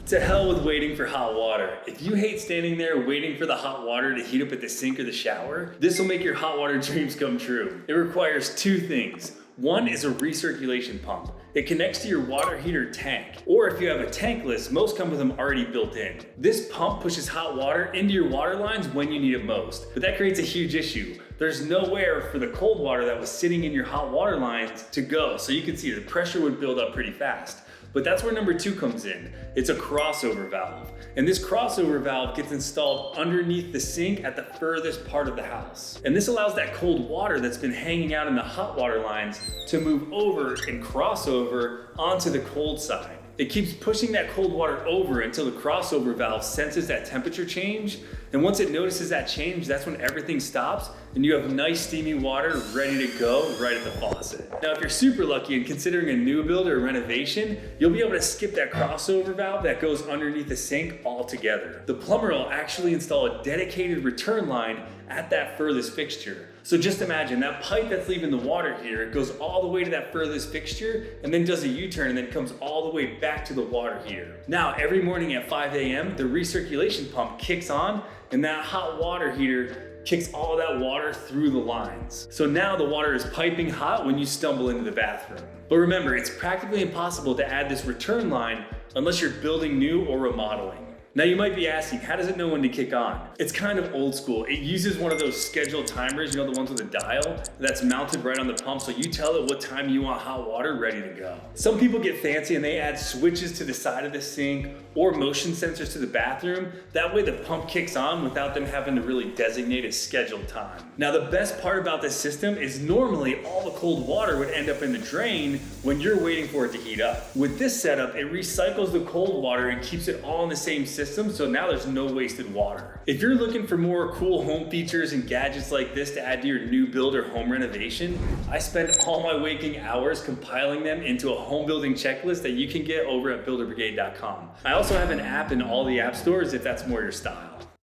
To hell with waiting for hot water. If you hate standing there waiting for the hot water to heat up at the sink or the shower, this will make your hot water dreams come true. It requires two things. One is a recirculation pump. It connects to your water heater tank. Or if you have a tankless, most come with them already built in. This pump pushes hot water into your water lines when you need it most. But that creates a huge issue. There's nowhere for the cold water that was sitting in your hot water lines to go. So you can see the pressure would build up pretty fast. But that's where number two comes in. It's a crossover valve. And this crossover valve gets installed underneath the sink at the furthest part of the house. And this allows that cold water that's been hanging out in the hot water lines to move over and cross over onto the cold side. It keeps pushing that cold water over until the crossover valve senses that temperature change. And once it notices that change, that's when everything stops and you have nice steamy water ready to go right at the faucet. Now, if you're super lucky and considering a new build or a renovation, you'll be able to skip that crossover valve that goes underneath the sink altogether. The plumber will actually install a dedicated return line at that furthest fixture. So just imagine that pipe that's leaving the water heater, it goes all the way to that furthest fixture and then does a U-turn and then comes all the way back to the water heater. Now, every morning at 5 a.m., the recirculation pump kicks on and that hot water heater kicks all of that water through the lines. So now the water is piping hot when you stumble into the bathroom. But remember, it's practically impossible to add this return line unless you're building new or remodeling. Now you might be asking, how does it know when to kick on? It's kind of old school. It uses one of those scheduled timers, you know, the ones with a dial that's mounted right on the pump, so you tell it what time you want hot water ready to go. Some people get fancy and they add switches to the side of the sink or motion sensors to the bathroom. That way the pump kicks on without them having to really designate a scheduled time. Now the best part about this system is normally all the cold water would end up in the drain when you're waiting for it to heat up. With this setup, it recycles the cold water and keeps it all in the same system, so now there's no wasted water. If you're looking for more cool home features and gadgets like this to add to your new build or home renovation, I spend all my waking hours compiling them into a home building checklist that you can get over at builderbrigade.com. I also have an app in all the app stores if that's more your style.